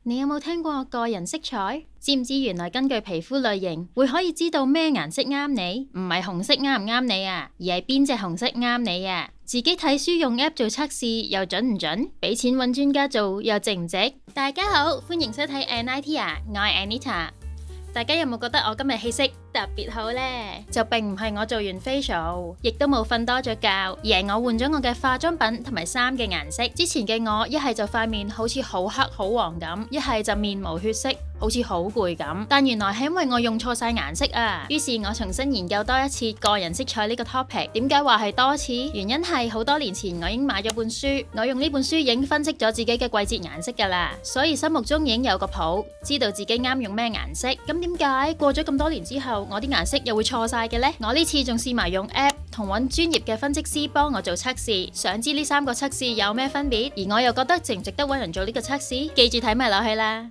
你有冇聽過個人色彩？知唔知原來根據皮膚類型會可以知道咩顏色啱你？唔係紅色啱唔啱你啊，而係邊隻紅色啱你啊！自己睇書用 app 做測試又準唔準？俾錢揾專家做又值唔值？大家好，歡迎收睇 Anitea， 我係 Anita。大家有冇覺得我今日氣色特別好呢？就並唔係我做完 facial，亦都冇瞓多咗覺，而係我換咗我嘅化妝品同埋衫嘅顏色。之前嘅我一係就塊面好似好黑好黃咁，一係就面無血色，好似好攰咁。但原來係因為我用錯晒顏色啊！於是我重新研究多一次個人色彩呢個 topic。點解話係多次？原因係好多年前我已經買咗本書，我用呢本書已經分析咗自己嘅季節顏色噶啦，所以心目中已經有個譜，知道自己啱用咩顏色。咁點解過咗咁多年之後，我啲顏色又會錯晒嘅呢？我呢次仲試埋用 app 同揾專業嘅分析師幫我做測試，想知呢3個測試有咩分別，而我又覺得值唔值得揾人做呢個測試？記住睇埋落去啦。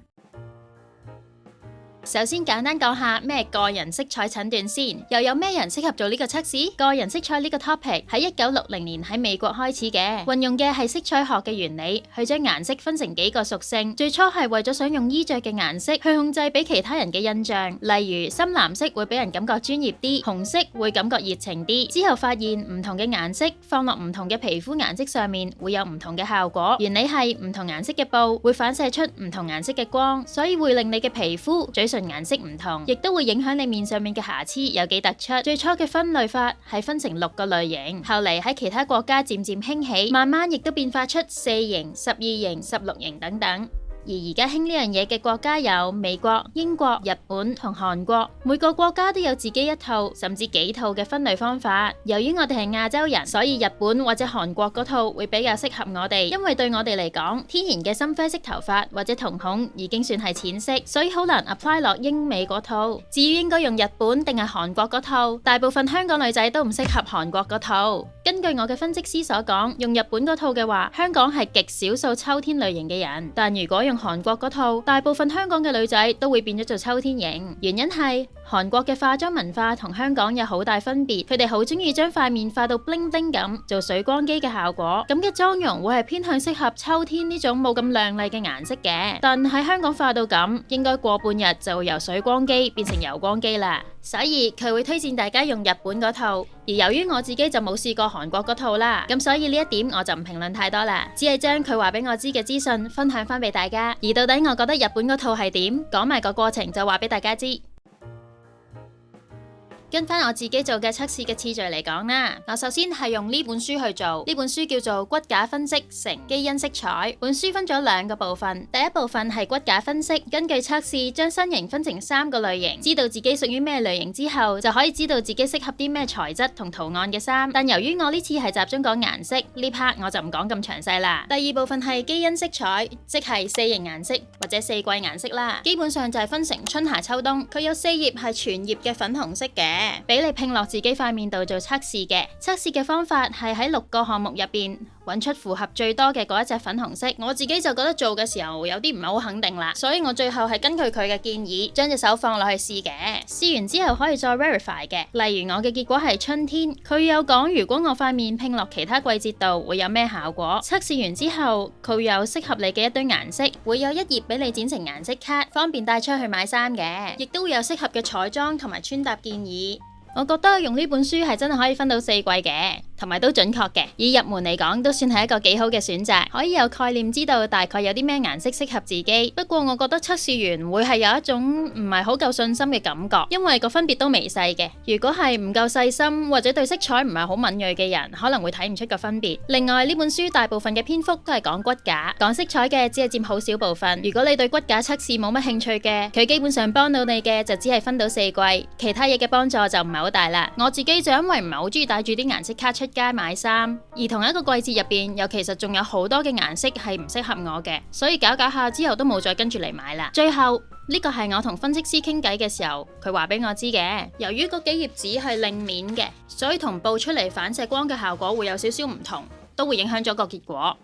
首先簡單講下咩個人色彩診斷先，又有咩人適合做呢個測試？個人色彩呢個 topic 喺1960年喺美國開始嘅，運用嘅係色彩學嘅原理，去將顏色分成幾個屬性。最初係為咗想用衣着嘅顏色去控制俾其他人嘅印象，例如深藍色會俾人感覺專業啲，紅色會感覺熱情啲。之後發現唔同嘅顏色放落唔同嘅皮膚顏色上面會有唔同嘅效果。原理係唔同顏色嘅布會反射出唔同顏色嘅光，所以會令你嘅皮膚嘴唇顏色唔同，亦都會影響你面上面嘅瑕疵有幾突出。最初嘅分類法係分成6個類型，後嚟喺其他國家漸漸興起，慢慢亦都變化出4型、12型、16型等等。而家興呢樣嘢嘅國家有美國、英國、日本同韓國，每個國家都有自己一套甚至幾套嘅分類方法。由於我哋係亞洲人，所以日本或者韓國嗰套會比較適合我哋，因為對我哋嚟講，天然嘅深啡色頭髮或者瞳孔已經算係淺色，所以好難 apply 落英美嗰套。至於應該用日本定係韓國嗰套，大部分香港女仔都唔適合韓國嗰套。根據我嘅分析師所講，用日本嗰套嘅話，香港係極少數秋天類型嘅人，但如果用韓國嗰套，大部分香港嘅女仔都會變咗做秋天型。原因係韓國嘅化妝文化同香港有好大分別，佢哋好中意將塊面化到 bling bling 咁，做水光肌嘅效果。咁嘅妝容會係偏向適合秋天呢種冇咁亮麗嘅顏色嘅。但喺香港化到咁，應該過半日就會由水光肌變成油光肌啦。所以佢會推薦大家用日本嗰套，而由於我自己就冇試過韓國嗰套啦，咁所以呢一點我就唔評論太多啦，只係將佢話俾我知嘅資訊分享翻俾大家。而到底我覺得日本嗰套係點，講埋個過程就話俾大家知。跟翻我自己做嘅測試嘅次序嚟講啦，我首先係用呢本書去做，呢本書叫做骨架分析成基因色彩。本書分咗2個部分，第一部分係骨架分析，根據測試將身形分成3個類型，知道自己屬於咩類型之後，就可以知道自己適合啲咩材質同圖案嘅衫。但由於我呢次係集中講顏色，呢 part 我就唔講咁詳細啦。第2部分係基因色彩，即係4型顏色或者4季顏色啦，基本上就係分成春夏秋冬。佢有4頁係全頁嘅粉紅色嘅，俾你拼落自己塊面度做測試嘅。測試嘅方法係喺6個項目入邊揾出符合最多嘅嗰一隻粉紅色。我自己就覺得做嘅時候有啲唔係好肯定啦，所以我最後係根據佢嘅建議，將隻手放落去試嘅。試完之後可以再 verify 嘅。例如我嘅結果係春天，佢有講如果我塊面拼落其他季節度會有咩效果。測試完之後，佢有適合你嘅一堆顏色，會有1頁俾你剪成顏色卡，方便帶出去買衫嘅，亦都會有適合嘅彩妝同埋穿搭建議。我覺得用呢本書係真係可以分到4季嘅，同埋都準確嘅。以入門嚟講，都算係一個幾好嘅選擇，可以有概念知道大概有啲咩顏色適合自己。不過我覺得測試完會係有一種唔係好夠信心嘅感覺，因為個分別都微細嘅。如果係唔夠細心或者對色彩唔係好敏銳嘅人，可能會睇唔出個分別。另外呢本書大部分嘅篇幅都係講骨架，講色彩嘅只係佔好少部分。如果你對骨架測試冇乜興趣嘅，佢基本上幫到你嘅就只係分到4季，其他嘢嘅幫助就唔係好大啦。我自己就因為唔係好中意帶住啲顏色卡出街買衫，而同一個季節入邊又其實仲有好多嘅顏色係唔適合我嘅，所以搞下之後都冇再跟住嚟買啦。最後呢個係我同分析師傾偈嘅時候，佢話俾我知嘅。由於嗰幾頁紙係令面嘅，所以同布出嚟反射光嘅效果會有少少唔同，都會影響咗個結果。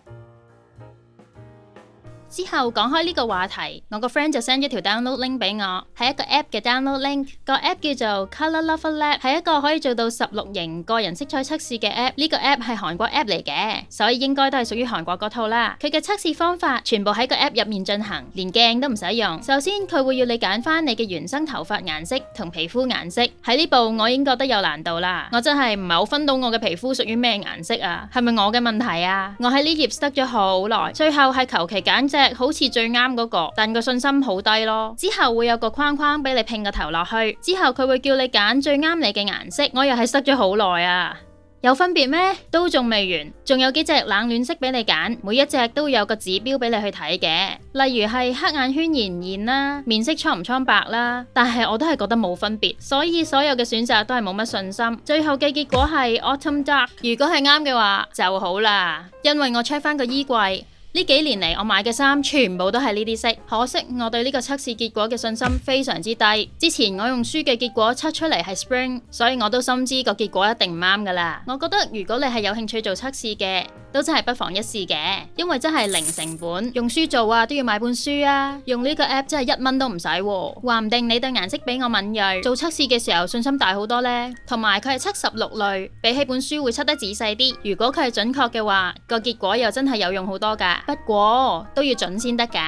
之後講開呢個話題，我個 friend 就 send 咗條 download link 俾我，係一個 app 嘅 download link，個 app 叫做 Color Lover Lab，係一個可以做到16型個人色彩測試嘅 app。呢個 app 係韓國 app 嚟嘅，所以應該都係屬於韓國嗰套啦。佢嘅測試方法全部喺個 app 入面進行，連鏡都唔使用。首先佢會要你揀翻你嘅原生頭髮顏色同皮膚顏色，喺呢步我已經覺得有難度啦。我真係唔係好分到我嘅皮膚屬於咩顏色啊？係咪我嘅問題啊？我喺呢頁 stuck 咗好耐，最後係求其揀隻好似最啱嗰個，但個信心好低咯。之後會有個框框俾你拼個頭落去，之後佢會叫你揀最啱你嘅顏色，我又係 stuck 咗好耐啊。有分別咩？都仲未完，仲有幾隻冷暖色俾你揀，每一隻都會有個指標俾你去睇嘅，例如係黑眼圈現唔現啦，面色蒼唔蒼白啦，但係我都係覺得冇分別，所以所有嘅選擇都係冇乜信心。最後嘅結果係 Autumn Dark， 如果係啱嘅話就好啦，因為我 check 翻個衣櫃。呢幾年嚟我買嘅衫全部都係呢啲色，可惜我對呢個測試結果嘅信心非常之低。之前我用書嘅結果測出嚟係 Spring， 所以我都深知個結果一定唔啱噶啦。我覺得如果你係有興趣做測試嘅，都真係不妨一試嘅，因為真係零成本，用書做啊都要買本書啊，用呢個 app 真係1蚊都唔使，話唔定你對顏色比我敏銳，做測試嘅時候信心大好多呢。同埋佢係測16類，比起本書會測得仔細啲，如果佢係準確嘅話，個結果又真係有用好多噶。不過都要準先得噶。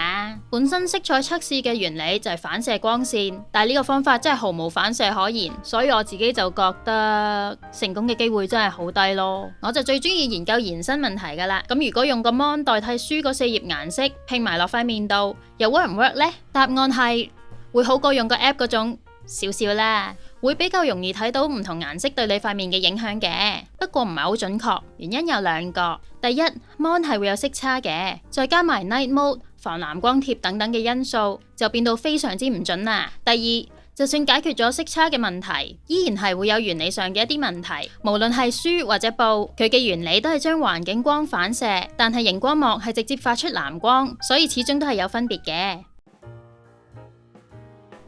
本身色彩測試嘅原理就係反射光線，但係呢個方法真係毫無反射可言，所以我自己就覺得成功嘅機會真係好低咯。我就最中意研究延伸問題噶啦。咁如果用個 mon 代替書嗰4頁顏色拼埋落塊面度，又 work 唔 work 呢？答案係會好過用個 app 嗰種少少啦，會比較容易睇到唔同顏色對你塊面嘅影響嘅，不過唔係好準確。原因有2個，第一 mon 係會有色差嘅，再加埋 night mode、防藍光貼等等嘅因素，就變到非常之唔準啦。第二，就算解決咗色差嘅問題，依然係會有原理上嘅一啲問題。無論係書或者布，佢嘅原理都係將環境光反射，但係熒光幕係直接發出藍光，所以始終都係有分別嘅。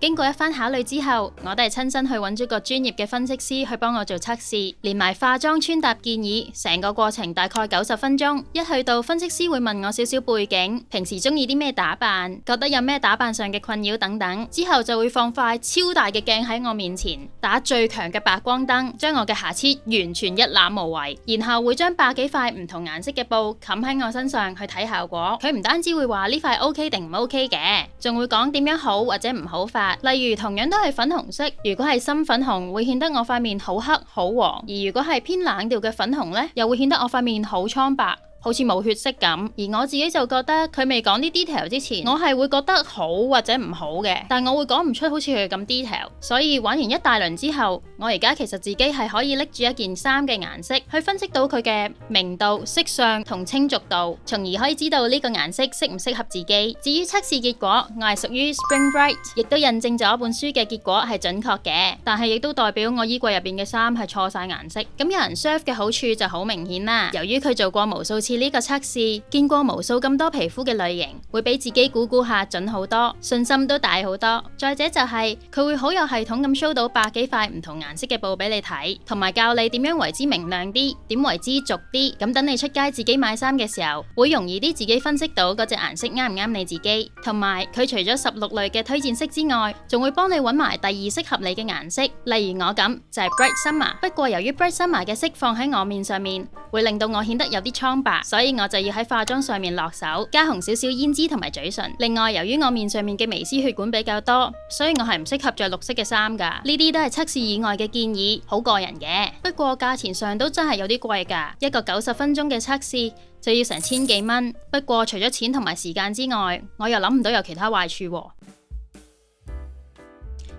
經過一番考慮之後，我都係親身去揾咗個專業嘅分析師去幫我做測試，連埋化妝穿搭建議，成個過程大概90分鐘。一去到，分析師會問我少少背景，平時中意啲咩打扮，覺得有咩打扮上嘅困擾等等。之後就會放塊超大嘅鏡喺我面前，打最強嘅白光燈，將我嘅瑕疵完全一覽無遺。然後會將百幾塊唔同顏色嘅布冚喺我身上去睇效果。佢唔單止會話呢塊 OK 定唔 OK 嘅，仲會講點樣好或者唔好法。例如同樣都係粉紅色，如果係深粉紅會顯得我塊面好黑好黃，而如果係偏冷調嘅粉紅呢，又會顯得我塊面好蒼白，好似冇血色咁。而我自己就覺得佢未講啲 detail 之前，我係會覺得好或者唔好嘅，但我會講唔出好似佢咁 detail。所以玩完一大輪之後，我而家其實自己係可以拎住一件衫嘅顏色去分析到佢嘅明度、色相同清濁度，從而可以知道呢個顏色適唔適合自己。至於測試結果，我係屬於 Spring Bright， 亦都印證咗本書嘅結果係準確嘅，但係亦都代表我衣櫃入邊嘅衫係錯晒顏色。咁有人 serve 嘅好處就好明顯啦，由於佢做過無數次呢個測試，見過無數咁多皮膚嘅類型，會比自己估下準好多，信心都大好多。再者就係佢會好有系統咁 show 到百幾塊唔同顏色嘅布俾你睇，同埋教你點樣為之明亮啲，點為之俗啲。咁等你出街自己買衫嘅時候，會容易啲自己分析到嗰隻顏色啱唔啱你自己。同埋佢除咗16類嘅推薦色之外，仲會幫你揾埋第2適合你嘅顏色。例如我咁就係 Bright Summer， 不過由於 Bright Summer 嘅色放喺我面上面，會令到我顯得有啲蒼白，所以我就要喺化妝上面落手，加紅少少胭脂同埋嘴唇。另外，由於我面上面嘅微絲血管比較多，所以我係唔適合着綠色嘅衫噶。呢啲都係測試以外嘅建議，好個人嘅。不過價錢上都真係有啲貴噶，一個90分鐘嘅測試就要成1000幾蚊。不過除咗錢同埋時間之外，我又諗唔到有其他壞處喎。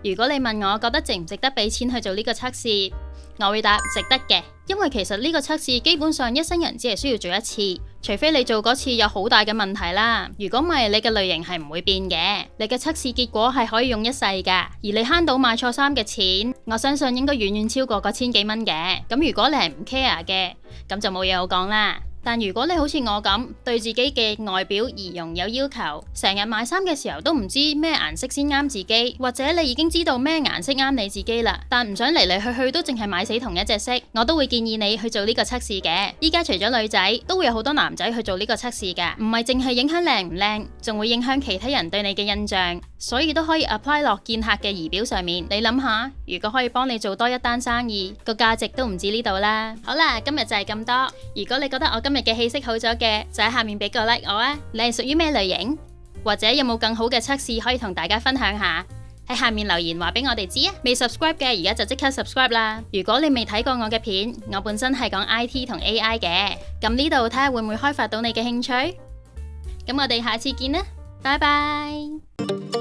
如果你問我覺得值唔值得俾錢去做呢個測試，我會答值得嘅，因為其實呢個測試基本上一生人只係需要做一次，除非你做嗰次有好大嘅問題啦。如果唔係，你嘅類型係唔會變嘅，你嘅測試結果係可以用一世噶。而你慳到買錯衫嘅錢，我相信應該遠遠超過嗰1000幾蚊嘅。咁如果你係唔 care 嘅，咁就冇嘢好講啦。但如果你好似我咁，對自己嘅外表儀容有要求，成日買衫嘅時候都唔知咩顏色先啱自己，或者你已經知道咩顏色啱你自己啦，但唔想嚟嚟去去都淨係買死同一隻色，我都會建議你去做呢個測試嘅。依家除咗女仔，都會有好多男仔去做呢個測試嘅，唔係淨係影響靚唔靚，仲會影響其他人對你嘅印象，所以都可以 apply 落見客嘅儀表上面。你諗下，如果可以幫你做多一單生意，個價值都唔止呢度啦。好啦，今日就係咁多。如果你覺得我今日嘅氣色好咗嘅，就喺下面俾個 like 我啊。你係屬於咩類型？或者有冇更好嘅測試可以同大家分享下？喺下面留言話俾我哋知啊！未 subscribe 嘅而家就即刻 subscribe 啦！如果你未睇過我嘅片，我本身係講 IT 同 AI 嘅，咁呢度睇下會唔會開發到你嘅興趣？咁我哋下次見啦，拜拜！